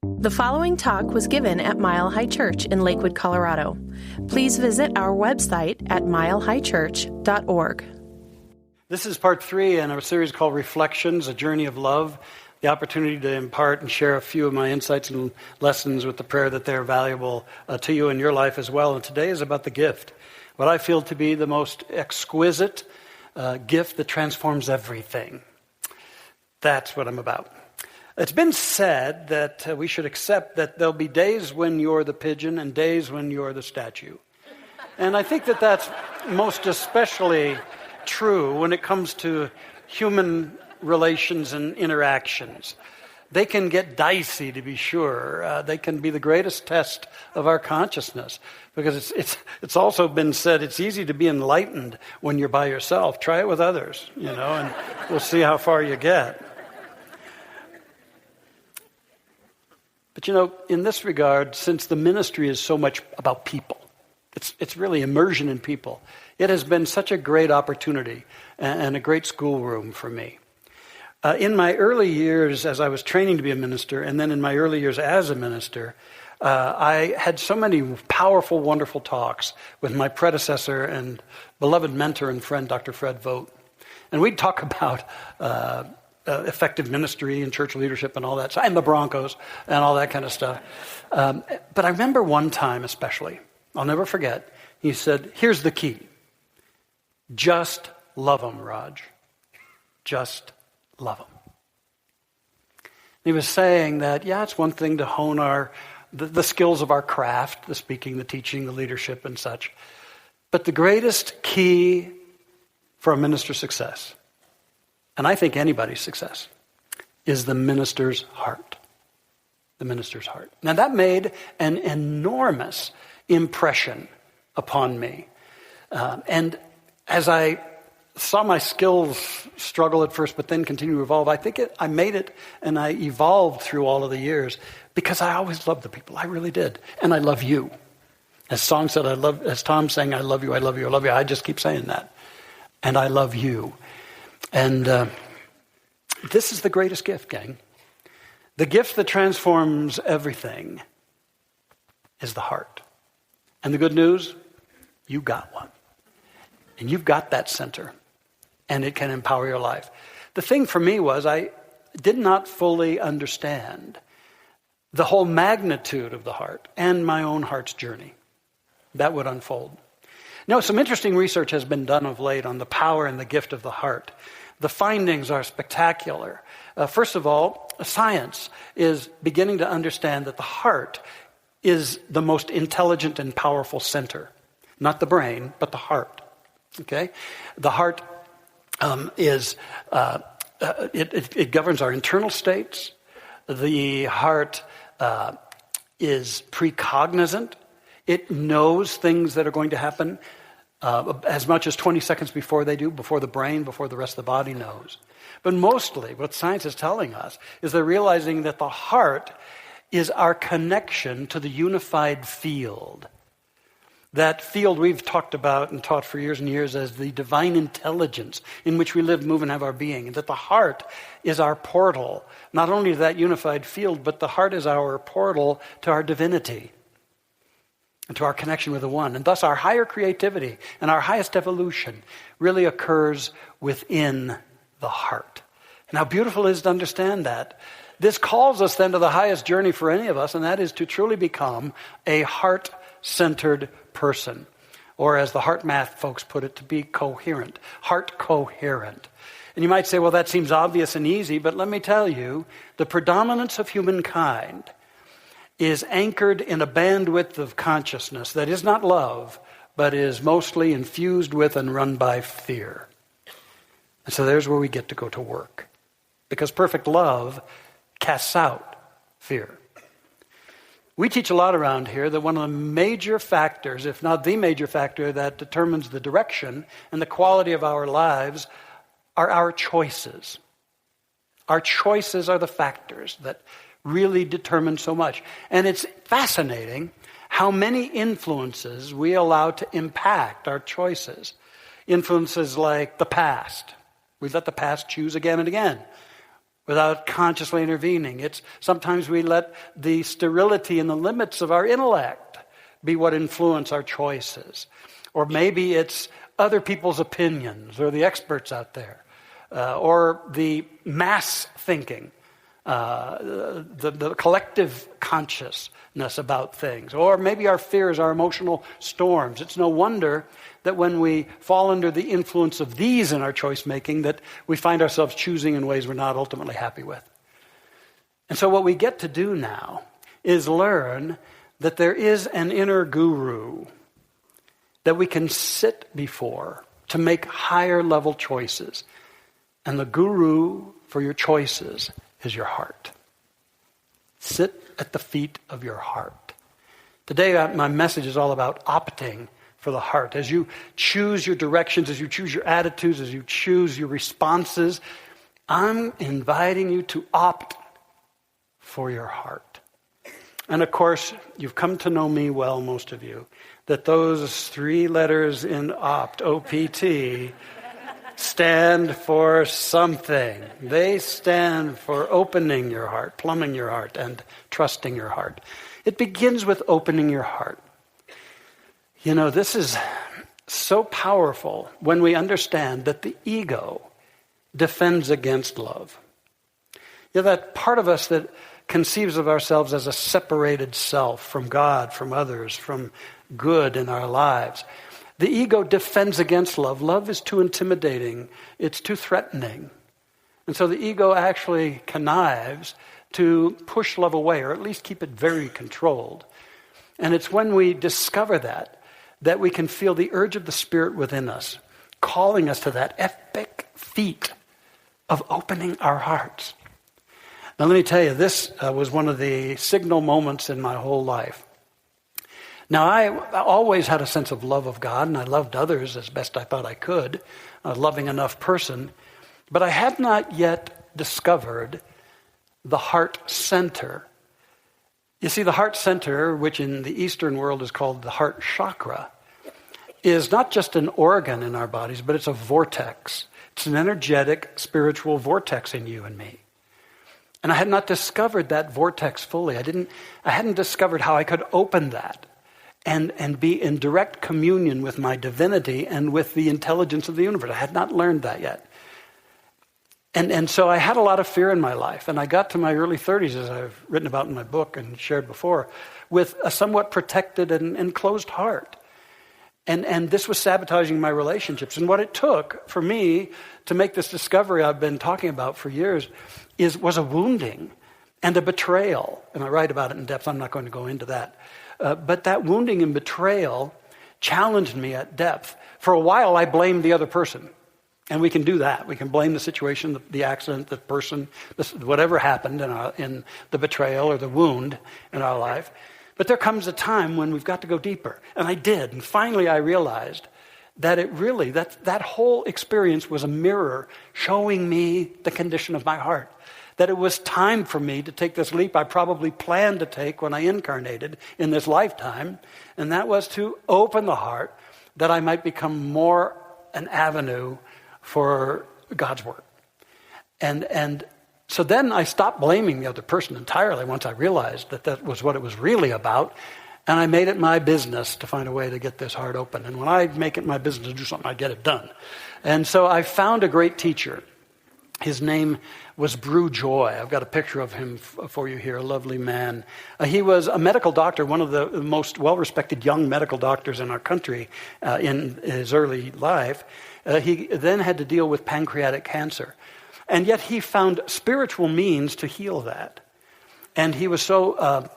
The following talk was given at Mile High Church in Lakewood, Colorado. Please visit our website at milehighchurch.org. This is part 3 in a series called Reflections, A Journey of Love, the opportunity to impart and share a few of my insights and lessons with the prayer that they're valuable to you in your life as well. And today is about the gift, what I feel to be the most exquisite gift that transforms everything. That's what I'm about. It's been said that we should accept that there'll be days when you're the pigeon and days when you're the statue. And I think that that's most especially true when it comes to human relations and interactions. They can get dicey, to be sure. They can be the greatest test of our consciousness, because it's also been said it's easy to be enlightened when you're by yourself. Try it with others, and we'll see how far you get. But in this regard, since the ministry is so much about people, it's really immersion in people, it has been such a great opportunity and a great schoolroom for me. In my early years as I was training to be a minister, and then in my early years as a minister, I had so many powerful, wonderful talks with my predecessor and beloved mentor and friend, Dr. Fred Vogt. And we'd talk about effective ministry and church leadership and all that, and the Broncos and all that kind of stuff. But I remember one time especially, I'll never forget, he said, here's the key. Just love them, Raj. Just love them. He was saying that, it's one thing to hone the skills of our craft, the speaking, the teaching, the leadership and such. But the greatest key for a minister's success, and I think anybody's success, is the minister's heart. The minister's heart. Now that made an enormous impression upon me. And as I saw my skills struggle at first, but then continue to evolve, I think I made it and I evolved through all of the years because I always loved the people. I really did. And I love you. As Tom said, as Tom sang, I love you, I love you, I love you. I just keep saying that. And I love you. And this is the greatest gift, gang. The gift that transforms everything is the heart. And the good news, you got one. And you've got that center. And it can empower your life. The thing for me was I did not fully understand the whole magnitude of the heart and my own heart's journey. That would unfold. Now, some interesting research has been done of late on the power and the gift of the heart. The findings are spectacular. First of all, science is beginning to understand that the heart is the most intelligent and powerful center. Not the brain, but the heart. Okay? The heart it governs our internal states. The heart is precognizant. It knows things that are going to happen as much as 20 seconds before they do, before the brain, before the rest of the body knows. But mostly what science is telling us is they're realizing that the heart is our connection to the unified field. That field we've talked about and taught for years and years as the divine intelligence in which we live, move, and have our being. And that the heart is our portal, not only to that unified field, but the heart is our portal to our divinity and to our connection with the one. And thus our higher creativity and our highest evolution really occurs within the heart. And how beautiful it is to understand that. This calls us then to the highest journey for any of us, and that is to truly become a heart-centered person. Or as the heart math folks put it, to be coherent, heart coherent. And you might say, well, that seems obvious and easy, but let me tell you, the predominance of humankind is anchored in a bandwidth of consciousness that is not love, but is mostly infused with and run by fear. And so there's where we get to go to work. Because perfect love casts out fear. We teach a lot around here that one of the major factors, if not the major factor, that determines the direction and the quality of our lives are our choices. Our choices are the factors that really determine so much. And it's fascinating how many influences we allow to impact our choices. Influences like the past. We let the past choose again and again. without consciously intervening. It's sometimes we let the sterility and the limits of our intellect be what influence our choices. Or maybe it's other people's opinions or the experts out there, or the mass thinking, the collective consciousness about things, or maybe our fears, our emotional storms. It's no wonder that when we fall under the influence of these in our choice making, that we find ourselves choosing in ways we're not ultimately happy with. And so what we get to do now is learn that there is an inner guru that we can sit before to make higher level choices. And the guru for your choices is your heart. Sit at the feet of your heart. Today, my message is all about opting for the heart. As you choose your directions, as you choose your attitudes, as you choose your responses, I'm inviting you to opt for your heart. And of course, you've come to know me well, most of you, that those 3 letters in opt, O-P-T, stand for something. They stand for opening your heart, plumbing your heart, and trusting your heart. It begins with opening your heart. You know, this is so powerful when we understand that the ego defends against love. You know, that part of us that conceives of ourselves as a separated self from God, from others, from good in our lives. The ego defends against love. Love is too intimidating. It's too threatening. And so the ego actually connives to push love away, or at least keep it very controlled. And it's when we discover that we can feel the urge of the Spirit within us, calling us to that epic feat of opening our hearts. Now let me tell you, this was one of the signal moments in my whole life. Now I always had a sense of love of God, and I loved others as best I thought I could, a loving enough person, but I had not yet discovered the heart center. You see, the heart center, which in the Eastern world is called the heart chakra, is not just an organ in our bodies, but it's a vortex. It's an energetic, spiritual vortex in you and me. And I had not discovered that vortex fully. I hadn't discovered how I could open that and be in direct communion with my divinity and with the intelligence of the universe. I had not learned that yet. And so I had a lot of fear in my life. And I got to my early 30s, as I've written about in my book and shared before, with a somewhat protected and closed heart. And this was sabotaging my relationships. And what it took for me to make this discovery I've been talking about for years was a wounding and a betrayal. And I write about it in depth. I'm not going to go into that. But that wounding and betrayal challenged me at depth. For a while, I blamed the other person. And we can do that. We can blame the situation, the accident, the person, whatever happened in the betrayal or the wound in our life. But there comes a time when we've got to go deeper. And I did. And finally, I realized that that whole experience was a mirror showing me the condition of my heart. That it was time for me to take this leap I probably planned to take when I incarnated in this lifetime. And that was to open the heart that I might become more an avenue for God's work. And so then I stopped blaming the other person entirely once I realized that was what it was really about. And I made it my business to find a way to get this heart open. And when I make it my business to do something, I get it done. And so I found a great teacher. His name was Brew Joy. I've got a picture of him for you here, a lovely man. He was a medical doctor, one of the most well-respected young medical doctors in our country in his early life. He then had to deal with pancreatic cancer. And yet he found spiritual means to heal that. And he was so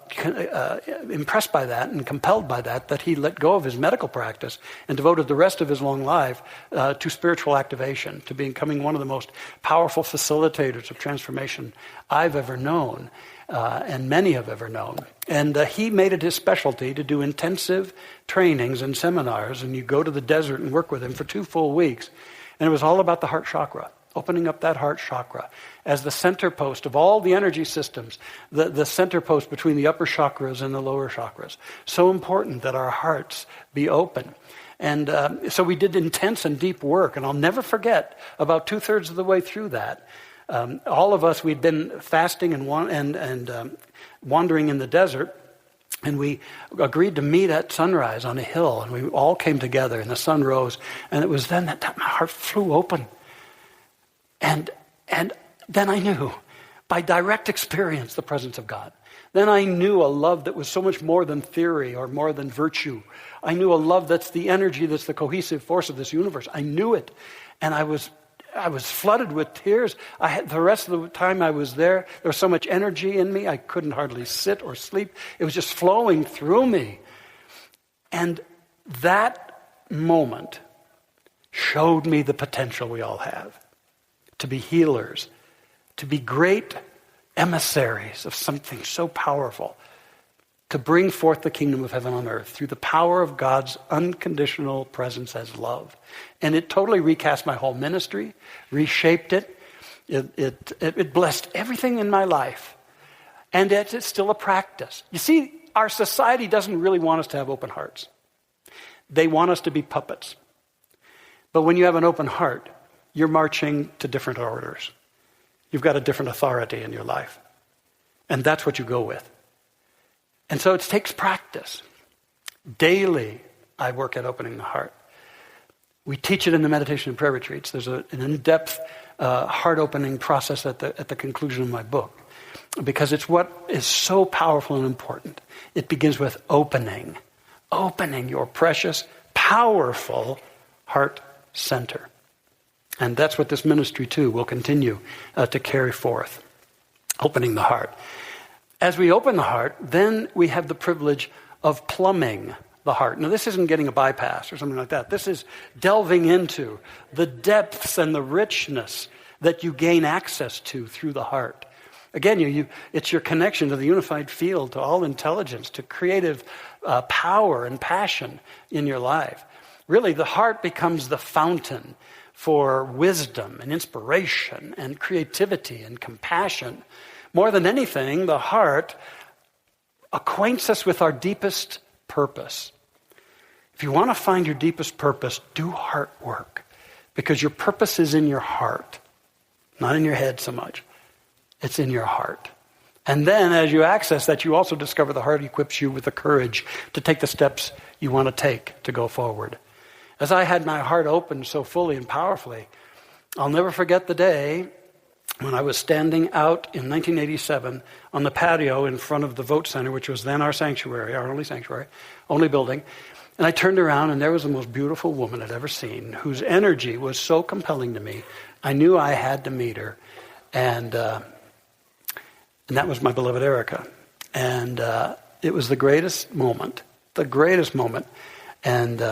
impressed by that and compelled by that he let go of his medical practice and devoted the rest of his long life to spiritual activation, to becoming one of the most powerful facilitators of transformation I've ever known, and many have ever known. And he made it his specialty to do intensive trainings and seminars, and you go to the desert and work with him for 2 full weeks. And it was all about the heart chakra. Opening up that heart chakra as the center post of all the energy systems, the center post between the upper chakras and the lower chakras. So important that our hearts be open. And so we did intense and deep work, and I'll never forget, about 2/3 of the way through that, All of us, we'd been fasting and wandering in the desert, and we agreed to meet at sunrise on a hill, and we all came together, and the sun rose, and it was then that my heart flew open. And then I knew, by direct experience, the presence of God. Then I knew a love that was so much more than theory or more than virtue. I knew a love that's the energy, that's the cohesive force of this universe. I knew it. And I was flooded with tears. The rest of the time I was there was so much energy in me, I couldn't hardly sit or sleep. It was just flowing through me. And that moment showed me the potential we all have to be healers, to be great emissaries of something so powerful, to bring forth the kingdom of heaven on earth through the power of God's unconditional presence as love. And it totally recast my whole ministry, reshaped it. It blessed everything in my life. And it's still a practice. You see, our society doesn't really want us to have open hearts. They want us to be puppets. But when you have an open heart, you're marching to different orders. You've got a different authority in your life. And that's what you go with. And so it takes practice. Daily, I work at opening the heart. We teach it in the meditation and prayer retreats. There's an in-depth heart-opening process at the conclusion of my book, because it's what is so powerful and important. It begins with opening your precious, powerful heart center. And that's what this ministry, too, will continue to carry forth, opening the heart. As we open the heart, then we have the privilege of plumbing the heart. Now, this isn't getting a bypass or something like that. This is delving into the depths and the richness that you gain access to through the heart. Again, it's your connection to the unified field, to all intelligence, to creative power and passion in your life. Really, the heart becomes the fountain for wisdom and inspiration and creativity and compassion. More than anything, the heart acquaints us with our deepest purpose. If you want to find your deepest purpose, do heart work, because your purpose is in your heart, not in your head so much. It's in your heart. And then as you access that, you also discover the heart equips you with the courage to take the steps you want to take to go forward. As I had my heart opened so fully and powerfully, I'll never forget the day when I was standing out in 1987 on the patio in front of the Vote Center, which was then our sanctuary, our only sanctuary, only building. And I turned around, and there was the most beautiful woman I'd ever seen, whose energy was so compelling to me. I knew I had to meet her. And that was my beloved Erica. And it was the greatest moment. And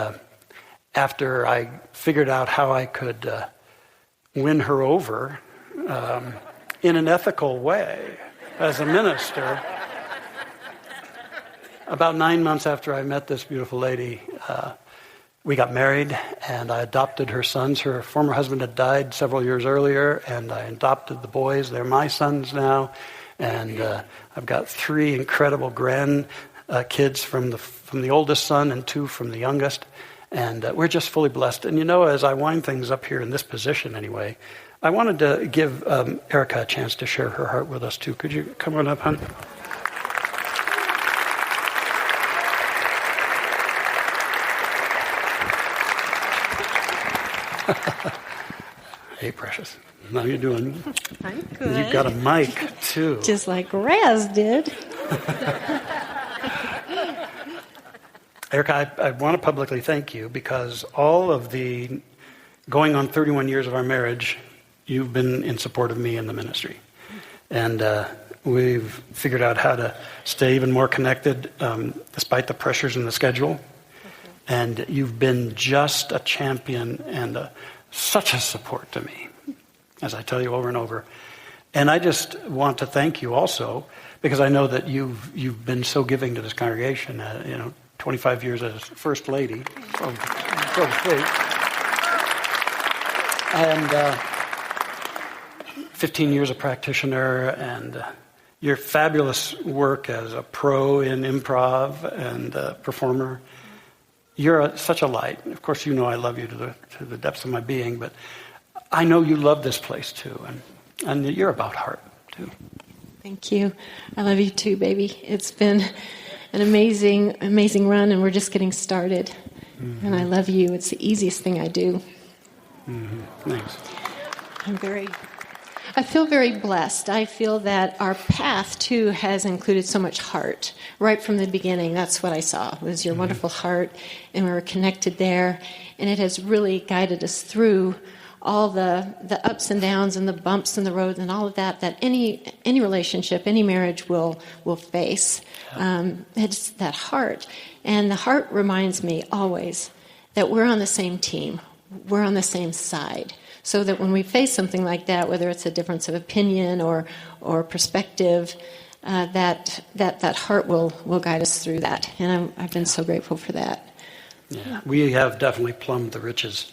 after I figured out how I could win her over in an ethical way as a minister, about 9 months after I met this beautiful lady, we got married, and I adopted her sons. Her former husband had died several years earlier, and I adopted the boys. They're my sons now, and I've got 3 incredible kids from the oldest son and 2 from the youngest. And we're just fully blessed. And as I wind things up here in this position anyway, I wanted to give Erica a chance to share her heart with us too. Could you come on up, hon? Hey, precious. How you doing? I'm good. You've got a mic too. Just like Raz did. Erica, I want to publicly thank you, because all of the going on 31 years of our marriage, you've been in support of me in the ministry. And we've figured out how to stay even more connected despite the pressures in the schedule. And you've been just a champion and such a support to me, as I tell you over and over. And I just want to thank you also, because I know that you've been so giving to this congregation. 25 years as First Lady. So sweet. And 15 years a practitioner, and your fabulous work as a pro in improv and a performer. You're such a light. Of course, I love you to the depths of my being, but I know you love this place too. And you're about heart, too. Thank you. I love you too, baby. It's been an amazing, amazing run, and we're just getting started. Mm-hmm. And I love you. It's the easiest thing I do. Mm-hmm. Thanks. I feel very blessed. I feel that our path, too, has included so much heart. Right from the beginning, that's what I saw, was your wonderful heart, and we were connected there. And it has really guided us through all the ups and downs and the bumps in the road and all of that any relationship, any marriage will face. It's that heart. And the heart reminds me always that we're on the same team. We're on the same side. So that when we face something like that, whether it's a difference of opinion or perspective, that heart will guide us through that. And I've been so grateful for that. Yeah, we have definitely plumbed the riches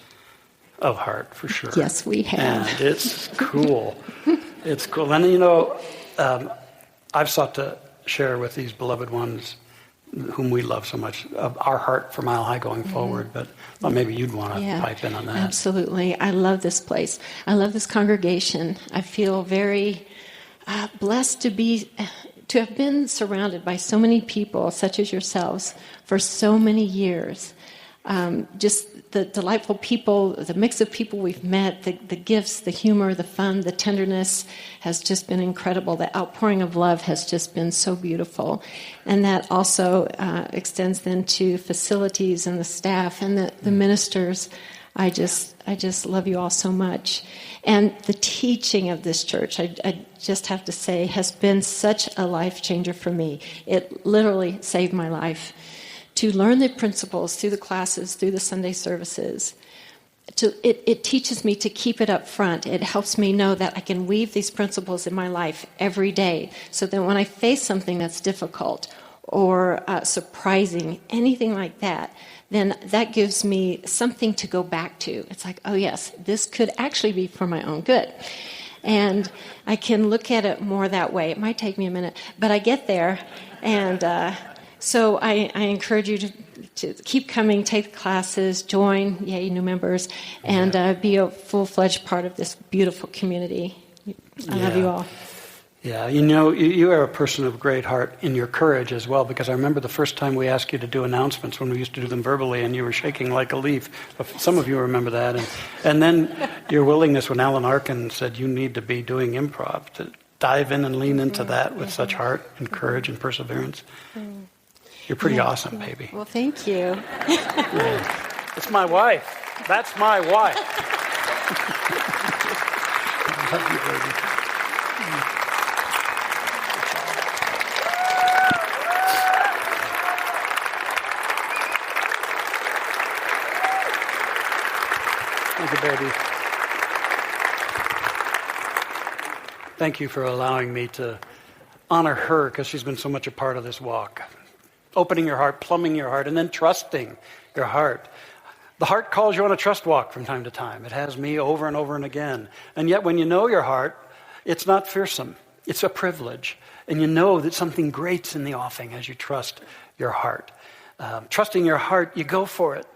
of heart, for sure. Yes, we have. And it's cool. It's cool. And, I've sought to share with these beloved ones whom we love so much, our heart for Mile High going forward. But maybe you'd want to pipe in on that. Absolutely. I love this place. I love this congregation. I feel very blessed to have been surrounded by so many people, such as yourselves, for so many years. Just the delightful people, the mix of people we've met, the gifts, the humor, the fun, the tenderness has just been incredible. The outpouring of love has just been so beautiful. And that also extends then to facilities and the staff and the ministers. I just love you all so much. And the teaching of this church, I just have to say, has been such a life changer for me. It literally saved my life. To learn the principles through the classes, through the Sunday services. It teaches me to keep it up front. It helps me know that I can weave these principles in my life every day, so that when I face something that's difficult or surprising, anything like that, then that gives me something to go back to. It's like, oh yes, this could actually be for my own good. And I can look at it more that way. It might take me a minute, but I get there, and so I encourage you to keep coming, take the classes, join, new members, and be a full-fledged part of this beautiful community. I love you all. Yeah, you are a person of great heart in your courage as well, because I remember the first time we asked you to do announcements when we used to do them verbally, and you were shaking like a leaf. Some of you remember that. And then your willingness when Alan Arkin said you need to be doing improv, to dive in and lean into that with such heart and courage and perseverance. You're pretty awesome, baby. Well, thank you. Yeah. It's my wife. That's my wife. I love you, baby. Thank you, baby. Thank you for allowing me to honor her, because she's been so much a part of this walk. Opening your heart, plumbing your heart, and then trusting your heart. The heart calls you on a trust walk from time to time. It has me over and over and again. And yet when you know your heart, it's not fearsome. It's a privilege. And you know that something great's in the offing as you trust your heart. Trusting your heart, you go for it.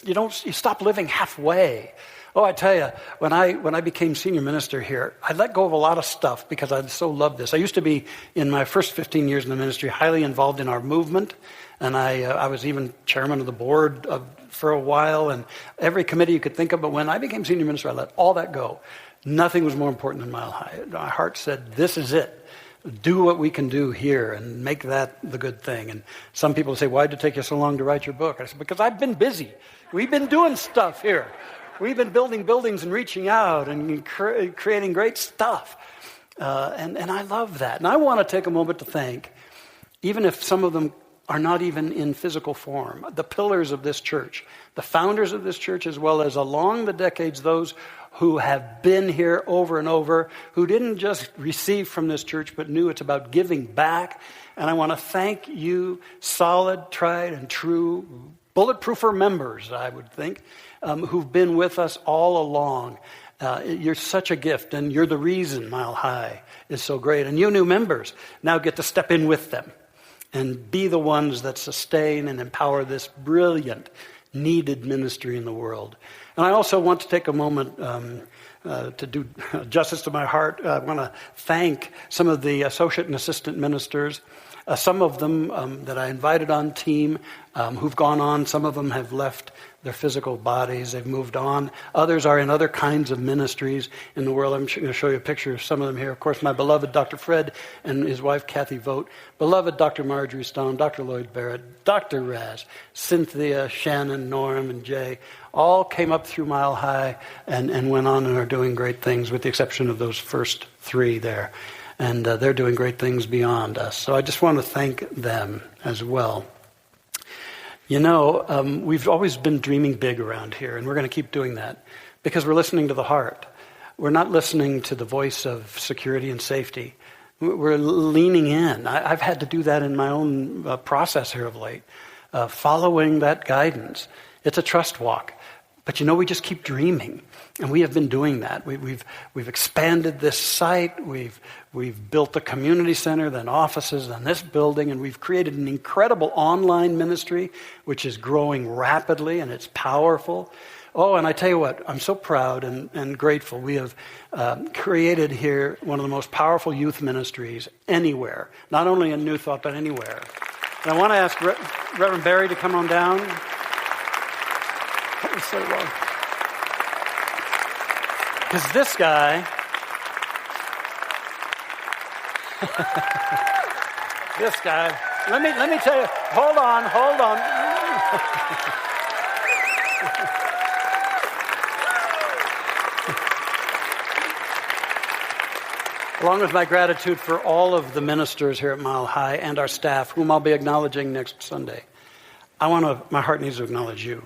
You stop living halfway. Oh, I tell you, when I became senior minister here, I let go of a lot of stuff because I so loved this. I used to be, in my first 15 years in the ministry, highly involved in our movement, and I was even chairman of the board for a while, and every committee you could think of. But when I became senior minister, I let all that go. Nothing was more important than Mile High. My heart said, this is it. Do what we can do here and make that the good thing. And some people say, why did it take you so long to write your book? I said, because I've been busy. We've been doing stuff here. We've been building buildings and reaching out and creating great stuff. And I love that. And I want to take a moment to thank, even if some of them are not even in physical form, the pillars of this church, the founders of this church, as well as along the decades, those who have been here over and over, who didn't just receive from this church, but knew it's about giving back. And I want to thank you, solid, tried, and true, bulletproofer members, I would think, who've been with us all along. You're such a gift, and you're the reason Mile High is so great. And you new members now get to step in with them and be the ones that sustain and empower this brilliant needed ministry in the world. And I also want to take a moment to do justice to my heart. I want to thank some of the associate and assistant ministers, some of them that I invited on team who've gone on. Some of them have left their physical bodies. They've moved on. Others are in other kinds of ministries in the world. I'm going to show you a picture of some of them here. Of course, my beloved Dr. Fred and his wife, Kathy Vogt, beloved Dr. Marjorie Stone, Dr. Lloyd Barrett, Dr. Raz, Cynthia, Shannon, Norm, and Jay, all came up through Mile High and went on and are doing great things, with the exception of those first three there. And they're doing great things beyond us. So I just want to thank them as well. You know, we've always been dreaming big around here, and we're going to keep doing that because we're listening to the heart. We're not listening to the voice of security and safety. We're leaning in. I've had to do that in my own process here of late, following that guidance. It's a trust walk. But you know, we just keep dreaming, and we have been doing that. We've expanded this site. We've built a community center, then offices, then this building, and we've created an incredible online ministry, which is growing rapidly, and it's powerful. Oh, and I tell you what, I'm so proud and grateful. We have created here one of the most powerful youth ministries anywhere, not only in New Thought, but anywhere. And I want to ask Reverend Barry to come on down. That was so wrong. Because this guy, let me tell you, hold on. Along with my gratitude for all of the ministers here at Mile High and our staff, whom I'll be acknowledging next Sunday, my heart needs to acknowledge you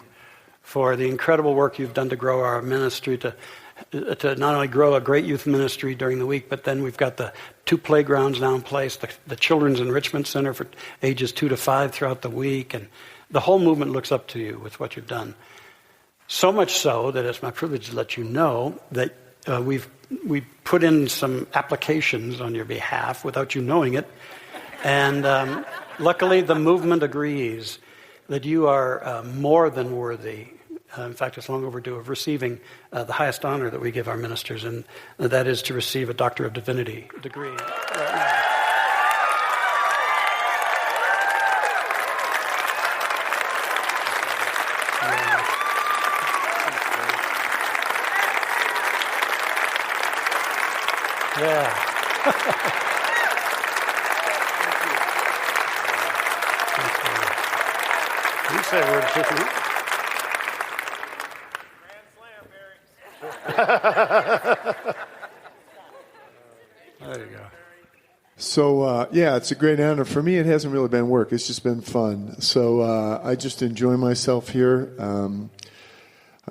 for the incredible work you've done to grow our ministry, to not only grow a great youth ministry during the week, but then we've got the 2 playgrounds now in place, the Children's Enrichment Center for ages 2 to 5 throughout the week, and the whole movement looks up to you with what you've done. So much so that it's my privilege to let you know that we put in some applications on your behalf without you knowing it, and luckily the movement agrees that you are more than worthy. In fact, it's long overdue of receiving the highest honor that we give our ministers, and that is to receive a Doctor of Divinity degree. Yeah. You say a word, Tiffany. There you go. So, it's a great honor. For me, it hasn't really been work. It's just been fun. So I just enjoy myself here. I'm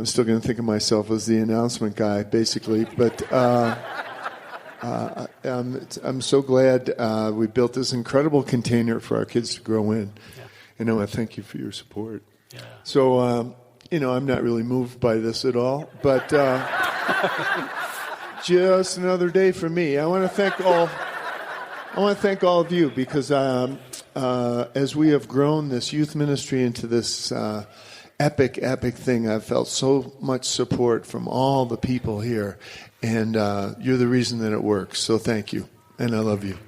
still going to think of myself as the announcement guy, basically. But I'm so glad we built this incredible container for our kids to grow in. Yeah. And I want to thank you for your support. Yeah. So, I'm not really moved by this at all. But just another day for me. I want to thank all of you because as we have grown this youth ministry into this epic thing, I've felt so much support from all the people here. And you're the reason that it works. So thank you. And I love you.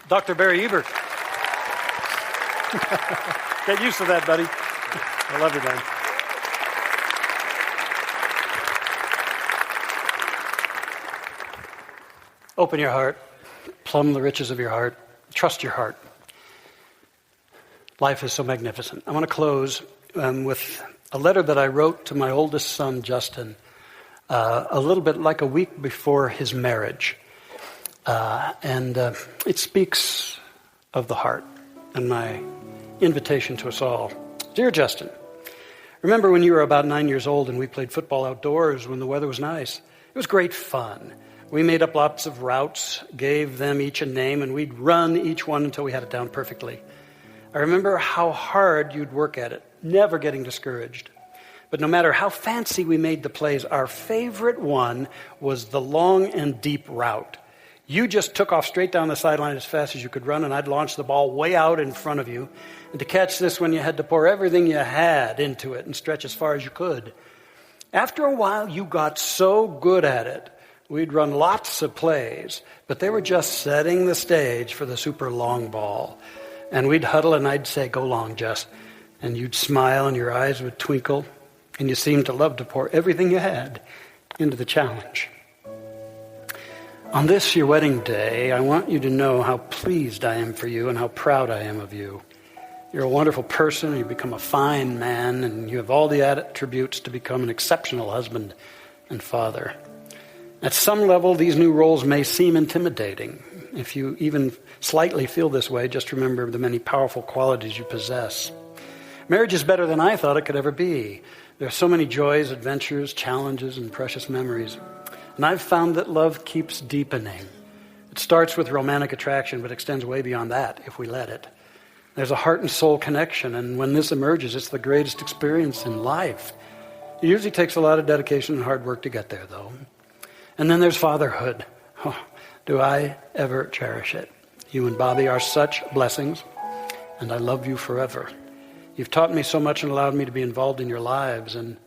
Dr. Barry Ebert. Get used to that, buddy. I love you, man. Open your heart. Plumb the riches of your heart. Trust your heart. Life is so magnificent. I want to close with a letter that I wrote to my oldest son, Justin, a little bit like a week before his marriage. And it speaks of the heart and my invitation to us all. Dear Justin, remember when you were about 9 years old and we played football outdoors when the weather was nice? It was great fun. We made up lots of routes, gave them each a name, and we'd run each one until we had it down perfectly. I remember how hard you'd work at it, never getting discouraged. But no matter how fancy we made the plays, our favorite one was the long and deep route. You just took off straight down the sideline as fast as you could run, and I'd launch the ball way out in front of you. And to catch this one, you had to pour everything you had into it and stretch as far as you could. After a while, you got so good at it. We'd run lots of plays, but they were just setting the stage for the super long ball. And we'd huddle, and I'd say, "Go long, Jess." And you'd smile, and your eyes would twinkle, and you seemed to love to pour everything you had into the challenge. On this, your wedding day, I want you to know how pleased I am for you and how proud I am of you. You're a wonderful person, you've become a fine man, and you have all the attributes to become an exceptional husband and father. At some level, these new roles may seem intimidating. If you even slightly feel this way, just remember the many powerful qualities you possess. Marriage is better than I thought it could ever be. There are so many joys, adventures, challenges, and precious memories. And I've found that love keeps deepening. It starts with romantic attraction, but extends way beyond that if we let it. There's a heart and soul connection, and when this emerges, it's the greatest experience in life. It usually takes a lot of dedication and hard work to get there, though. And then there's fatherhood. Oh, do I ever cherish it. You and Bobby are such blessings, and I love you forever. You've taught me so much and allowed me to be involved in your lives, and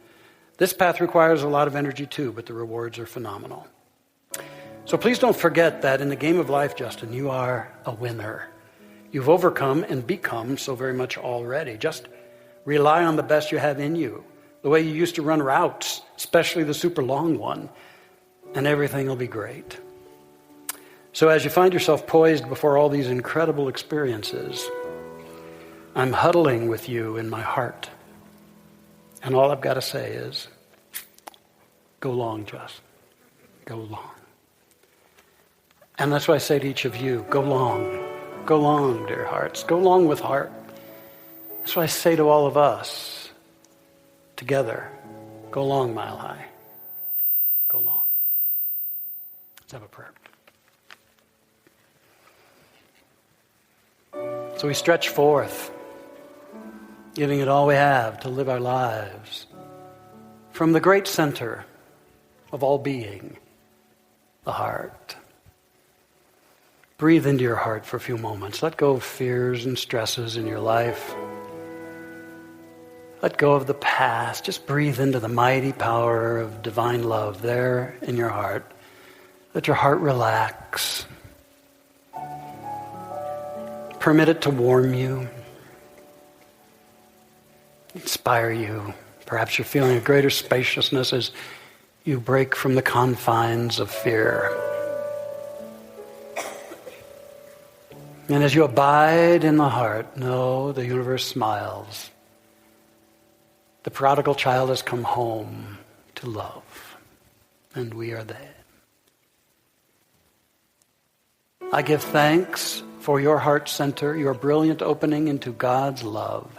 this path requires a lot of energy too, but the rewards are phenomenal. So please don't forget that in the game of life, Justin, you are a winner. You've overcome and become so very much already. Just rely on the best you have in you, the way you used to run routes, especially the super long one, and everything will be great. So as you find yourself poised before all these incredible experiences, I'm huddling with you in my heart. And all I've got to say is, go long, Jess. Go long. And that's why I say to each of you, go long. Go long, dear hearts. Go long with heart. That's why I say to all of us, together, go long, Mile High. Go long. Let's have a prayer. So we stretch forth, giving it all we have to live our lives from the great center of all being, the heart. Breathe into your heart for a few moments. Let go of fears and stresses in your life. Let go of the past. Just breathe into the mighty power of divine love there in your heart. Let your heart relax. Permit it to warm you, inspire you. Perhaps you're feeling a greater spaciousness as you break from the confines of fear. And as you abide in the heart, know the universe smiles. The prodigal child has come home to love, and we are there. I give thanks for your heart center, your brilliant opening into God's love.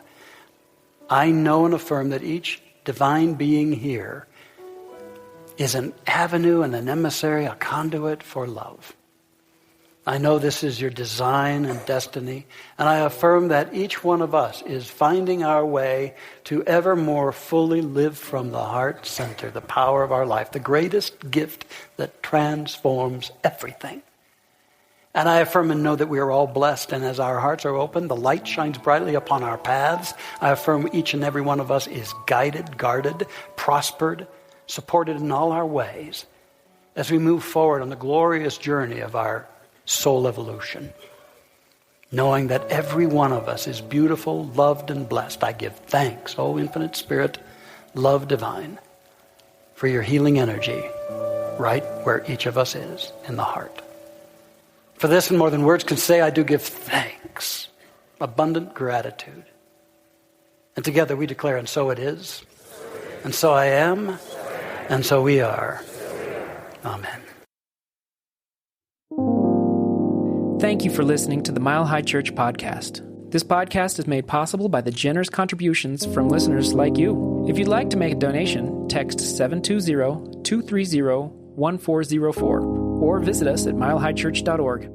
I know and affirm that each divine being here is an avenue and an emissary, a conduit for love. I know this is your design and destiny, and I affirm that each one of us is finding our way to ever more fully live from the heart center, the power of our life, the greatest gift that transforms everything. And I affirm and know that we are all blessed, and as our hearts are open, the light shines brightly upon our paths. I affirm each and every one of us is guided, guarded, prospered, supported in all our ways as we move forward on the glorious journey of our soul evolution. Knowing that every one of us is beautiful, loved, and blessed, I give thanks, O Infinite Spirit, love divine, for your healing energy right where each of us is, in the heart. For this and more than words can say, I do give thanks, abundant gratitude. And together we declare, and so it is, and so I am, and so we are. Amen. Thank you for listening to the Mile High Church podcast. This podcast is made possible by the generous contributions from listeners like you. If you'd like to make a donation, text 720-230-1404 or visit us at milehighchurch.org.